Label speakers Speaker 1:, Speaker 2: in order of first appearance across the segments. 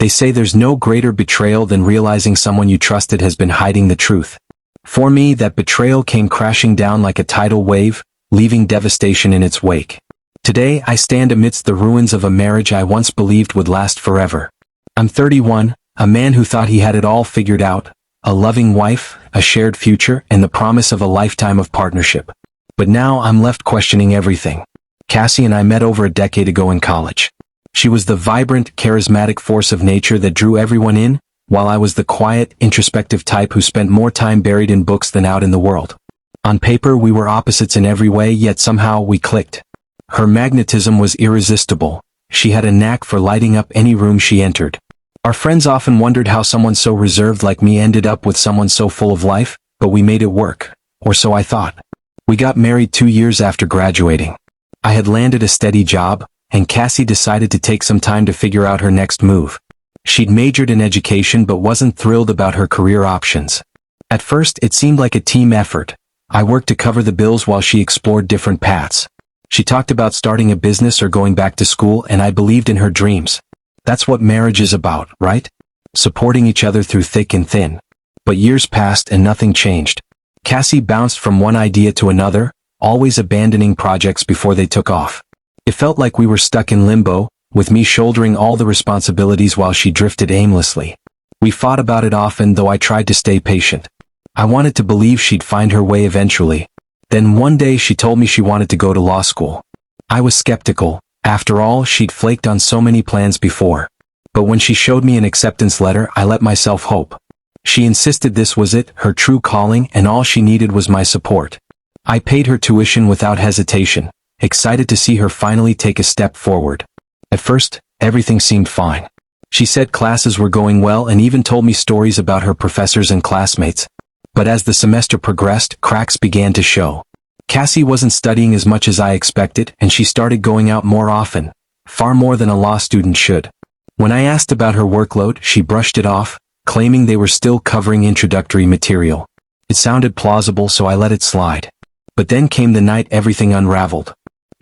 Speaker 1: They say there's no greater betrayal than realizing someone you trusted has been hiding the truth. For me, that betrayal came crashing down like a tidal wave, leaving devastation in its wake. Today, I stand amidst the ruins of a marriage I once believed would last forever. I'm 31, a man who thought he had it all figured out, a loving wife, a shared future, and the promise of a lifetime of partnership. But now I'm left questioning everything. Cassie and I met over a decade ago in college. She was the vibrant, charismatic force of nature that drew everyone in, while I was the quiet, introspective type who spent more time buried in books than out in the world. On paper, we were opposites in every way, yet somehow we clicked. Her magnetism was irresistible. She had a knack for lighting up any room she entered. Our friends often wondered how someone so reserved like me ended up with someone so full of life, but we made it work, or so I thought. We got married 2 years after graduating. I had landed a steady job, and Cassie decided to take some time to figure out her next move. She'd majored in education but wasn't thrilled about her career options. At first, it seemed like a team effort. I worked to cover the bills while she explored different paths. She talked about starting a business or going back to school, and I believed in her dreams. That's what marriage is about, right? Supporting each other through thick and thin. But years passed and nothing changed. Cassie bounced from one idea to another, always abandoning projects before they took off. It felt like we were stuck in limbo, with me shouldering all the responsibilities while she drifted aimlessly. We fought about it often, though I tried to stay patient. I wanted to believe she'd find her way eventually. Then one day she told me she wanted to go to law school. I was skeptical. After all, she'd flaked on so many plans before. But when she showed me an acceptance letter, I let myself hope. She insisted this was it, her true calling, and all she needed was my support. I paid her tuition without hesitation, excited to see her finally take a step forward. At first, everything seemed fine. She said classes were going well and even told me stories about her professors and classmates. But as the semester progressed, cracks began to show. Cassie wasn't studying as much as I expected, and she started going out more often, far more than a law student should. When I asked about her workload, she brushed it off, claiming they were still covering introductory material. It sounded plausible, so I let it slide. But then came the night everything unraveled.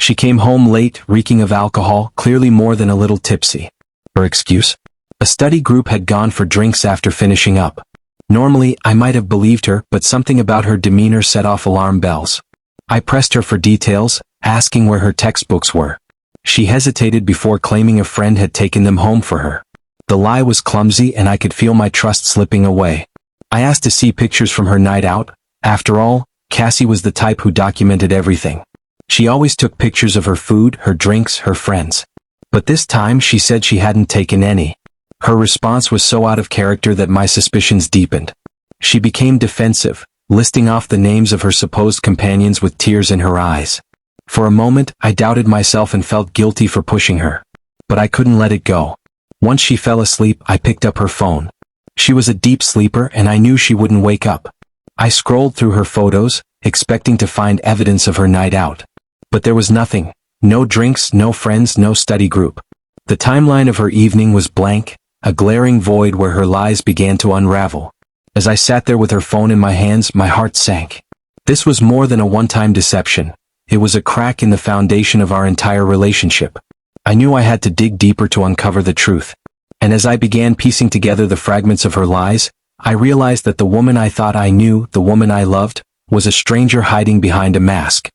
Speaker 1: She came home late, reeking of alcohol, clearly more than a little tipsy. Her excuse? A study group had gone for drinks after finishing up. Normally, I might have believed her, but something about her demeanor set off alarm bells. I pressed her for details, asking where her textbooks were. She hesitated before claiming a friend had taken them home for her. The lie was clumsy, and I could feel my trust slipping away. I asked to see pictures from her night out. After all, Cassie was the type who documented everything. She always took pictures of her food, her drinks, her friends. But this time she said she hadn't taken any. Her response was so out of character that my suspicions deepened. She became defensive, listing off the names of her supposed companions with tears in her eyes. For a moment, I doubted myself and felt guilty for pushing her. But I couldn't let it go. Once she fell asleep, I picked up her phone. She was a deep sleeper, and I knew she wouldn't wake up. I scrolled through her photos, expecting to find evidence of her night out. But there was nothing. No drinks, no friends, no study group. The timeline of her evening was blank, a glaring void where her lies began to unravel. As I sat there with her phone in my hands, my heart sank. This was more than a one-time deception. It was a crack in the foundation of our entire relationship. I knew I had to dig deeper to uncover the truth. And as I began piecing together the fragments of her lies, I realized that the woman I thought I knew, the woman I loved, was a stranger hiding behind a mask.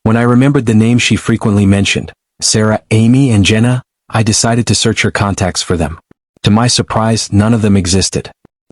Speaker 1: When I remembered the names she frequently mentioned, Sarah, Amy, and Jenna, I decided to search her contacts for them. To my surprise, none of them existed.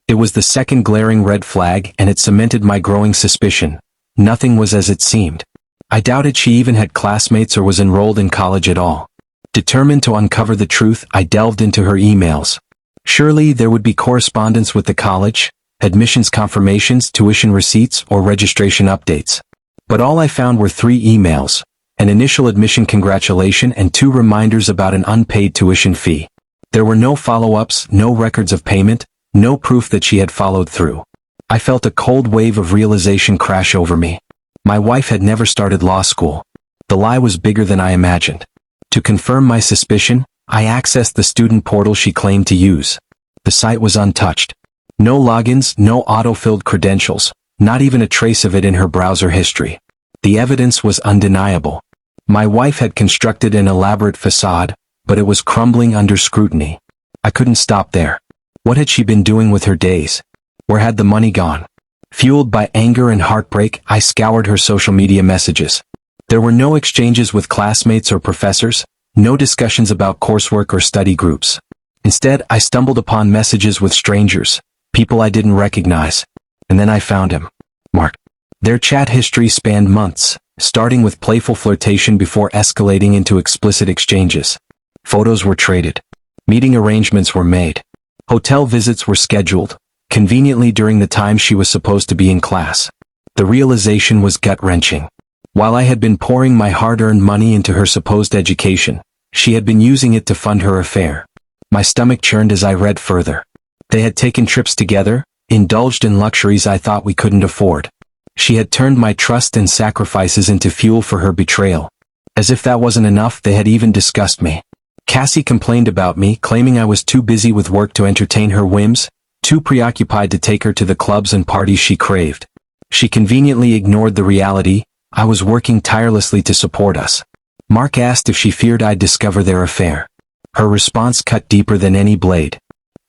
Speaker 1: It was the second glaring red flag, and it cemented my growing suspicion. Nothing was as it seemed. I doubted she even had classmates or was enrolled in college at all. Determined to uncover the truth, I delved into her emails. Surely there would be correspondence with the college, admissions confirmations, tuition receipts, or registration updates. But all I found were 3 emails, an initial admission congratulation and 2 reminders about an unpaid tuition fee. There were no follow-ups, no records of payment, no proof that she had followed through. I felt a cold wave of realization crash over me. My wife had never started law school. The lie was bigger than I imagined. To confirm my suspicion, I accessed the student portal she claimed to use. The site was untouched. No logins, no auto-filled credentials, not even a trace of it in her browser history. The evidence was undeniable. My wife had constructed an elaborate facade, but it was crumbling under scrutiny. I couldn't stop there. What had she been doing with her days? Where had the money gone? Fueled by anger and heartbreak, I scoured her social media messages. There were no exchanges with classmates or professors, no discussions about coursework or study groups. Instead, I stumbled upon messages with strangers, people I didn't recognize. And then I found him. Mark. Their chat history spanned months, starting with playful flirtation before escalating into explicit exchanges. Photos were traded. Meeting arrangements were made. Hotel visits were scheduled, conveniently during the time she was supposed to be in class. The realization was gut-wrenching. While I had been pouring my hard-earned money into her supposed education, she had been using it to fund her affair. My stomach churned as I read further. They had taken trips together, indulged in luxuries I thought we couldn't afford. She had turned my trust and sacrifices into fuel for her betrayal. As if that wasn't enough, they had even discussed me. Cassie complained about me, claiming I was too busy with work to entertain her whims, too preoccupied to take her to the clubs and parties she craved. She conveniently ignored the reality: I was working tirelessly to support us. Mark asked if she feared I'd discover their affair. Her response cut deeper than any blade.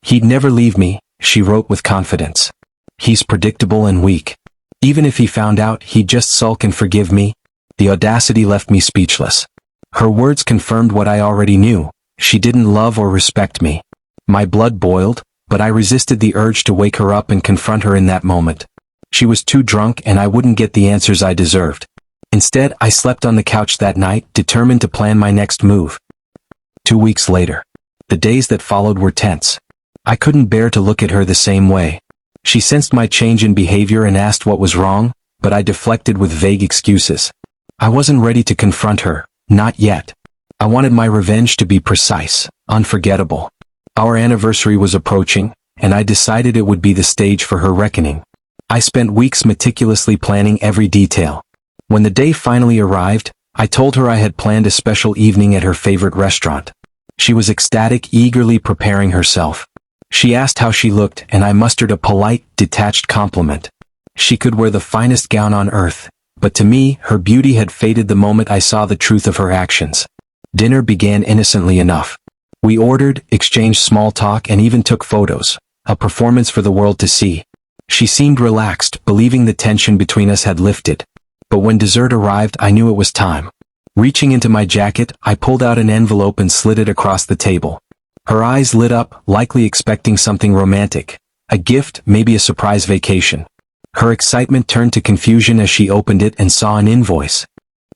Speaker 1: He'd never leave me, she wrote with confidence. He's predictable and weak. Even if he found out, he'd just sulk and forgive me. The audacity left me speechless. Her words confirmed what I already knew: she didn't love or respect me. My blood boiled, but I resisted the urge to wake her up and confront her in that moment. She was too drunk and I wouldn't get the answers I deserved. Instead, I slept on the couch that night, determined to plan my next move. 2 weeks later. The days that followed were tense. I couldn't bear to look at her the same way. She sensed my change in behavior and asked what was wrong, but I deflected with vague excuses. I wasn't ready to confront her, not yet. I wanted my revenge to be precise, unforgettable. Our anniversary was approaching, and I decided it would be the stage for her reckoning. I spent weeks meticulously planning every detail. When the day finally arrived, I told her I had planned a special evening at her favorite restaurant. She was ecstatic, eagerly preparing herself. She asked how she looked, and I mustered a polite, detached compliment. She could wear the finest gown on earth, but to me, her beauty had faded the moment I saw the truth of her actions. Dinner began innocently enough. We ordered, exchanged small talk, and even took photos, a performance for the world to see. She seemed relaxed, believing the tension between us had lifted. But when dessert arrived, I knew it was time. Reaching into my jacket, I pulled out an envelope and slid it across the table. Her eyes lit up, likely expecting something romantic. A gift, maybe a surprise vacation. Her excitement turned to confusion as she opened it and saw an invoice.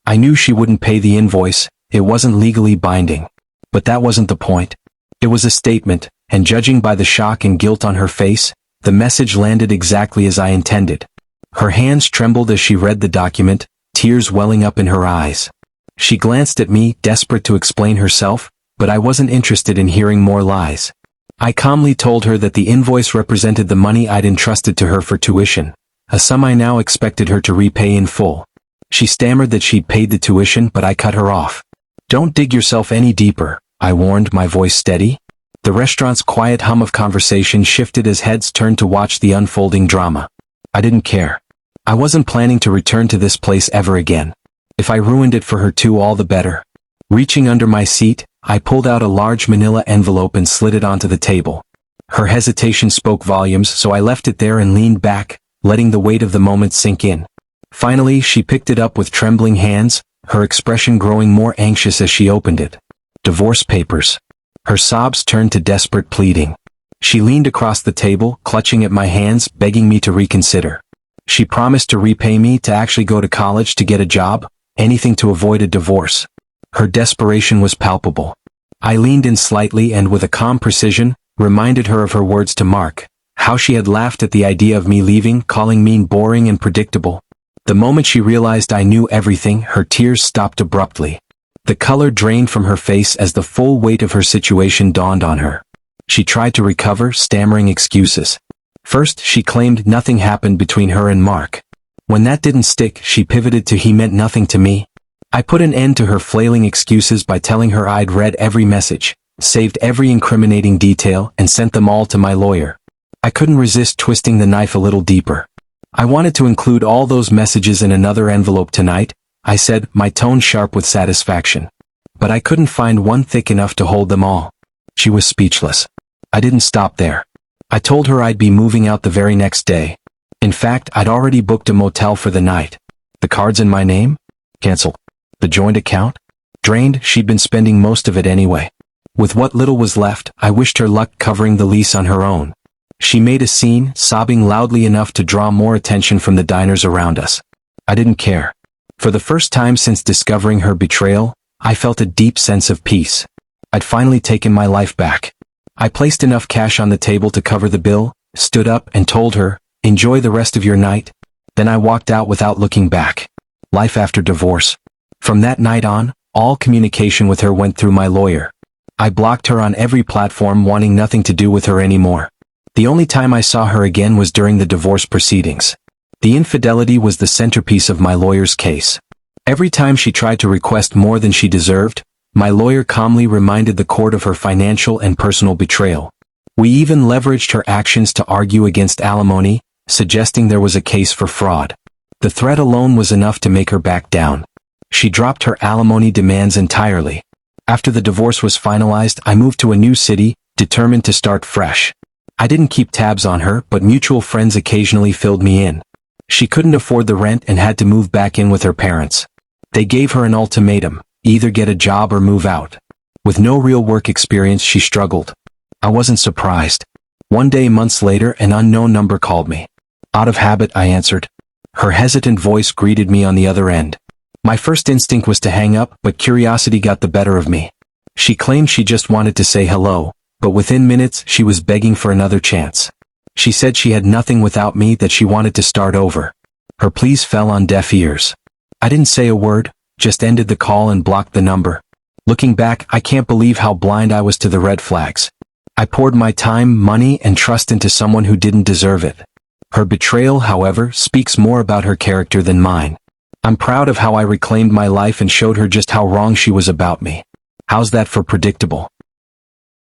Speaker 1: I knew she wouldn't pay the invoice, it wasn't legally binding. But that wasn't the point. It was a statement, and judging by the shock and guilt on her face, the message landed exactly as I intended. Her hands trembled as she read the document, tears welling up in her eyes. She glanced at me, desperate to explain herself, but I wasn't interested in hearing more lies. I calmly told her that the invoice represented the money I'd entrusted to her for tuition, a sum I now expected her to repay in full. She stammered that she'd paid the tuition, but I cut her off. "Don't dig yourself any deeper," I warned, my voice steady. The restaurant's quiet hum of conversation shifted as heads turned to watch the unfolding drama. I didn't care. I wasn't planning to return to this place ever again. If I ruined it for her too, all the better. Reaching under my seat, I pulled out a large manila envelope and slid it onto the table. Her hesitation spoke volumes, so I left it there and leaned back, letting the weight of the moment sink in. Finally, she picked it up with trembling hands, her expression growing more anxious as she opened it. Divorce papers. Her sobs turned to desperate pleading. She leaned across the table, clutching at my hands, begging me to reconsider. She promised to repay me, to actually go to college, to get a job, anything to avoid a divorce. Her desperation was palpable. I leaned in slightly and, with a calm precision, reminded her of her words to Mark, how she had laughed at the idea of me leaving, calling me boring and predictable. The moment she realized I knew everything, her tears stopped abruptly. The color drained from her face as the full weight of her situation dawned on her. She tried to recover, stammering excuses. First, she claimed nothing happened between her and Mark. When that didn't stick, she pivoted to "he meant nothing to me." I put an end to her flailing excuses by telling her I'd read every message, saved every incriminating detail, and sent them all to my lawyer. I couldn't resist twisting the knife a little deeper. "I wanted to include all those messages in another envelope tonight," I said, my tone sharp with satisfaction. "But I couldn't find one thick enough to hold them all." She was speechless. I didn't stop there. I told her I'd be moving out the very next day. In fact, I'd already booked a motel for the night. The cards in my name? Cancel. The joint account? Drained. She'd been spending most of it anyway. With what little was left, I wished her luck covering the lease on her own. She made a scene, sobbing loudly enough to draw more attention from the diners around us. I didn't care. For the first time since discovering her betrayal, I felt a deep sense of peace. I'd finally taken my life back. I placed enough cash on the table to cover the bill, stood up and told her, "Enjoy the rest of your night." Then I walked out without looking back. Life after divorce. From that night on, all communication with her went through my lawyer. I blocked her on every platform, wanting nothing to do with her anymore. The only time I saw her again was during the divorce proceedings. The infidelity was the centerpiece of my lawyer's case. Every time she tried to request more than she deserved, my lawyer calmly reminded the court of her financial and personal betrayal. We even leveraged her actions to argue against alimony, suggesting there was a case for fraud. The threat alone was enough to make her back down. She dropped her alimony demands entirely. After the divorce was finalized, I moved to a new city, determined to start fresh. I didn't keep tabs on her, but mutual friends occasionally filled me in. She couldn't afford the rent and had to move back in with her parents. They gave her an ultimatum: either get a job or move out. With no real work experience, she struggled. I wasn't surprised. One day, months later, an unknown number called me. Out of habit, I answered. Her hesitant voice greeted me on the other end. My first instinct was to hang up, but curiosity got the better of me. She claimed she just wanted to say hello, but within minutes she was begging for another chance. She said she had nothing without me, that she wanted to start over. Her pleas fell on deaf ears. I didn't say a word, just ended the call and blocked the number. Looking back, I can't believe how blind I was to the red flags. I poured my time, money, and trust into someone who didn't deserve it. Her betrayal, however, speaks more about her character than mine. I'm proud of how I reclaimed my life and showed her just how wrong she was about me. How's that for predictable?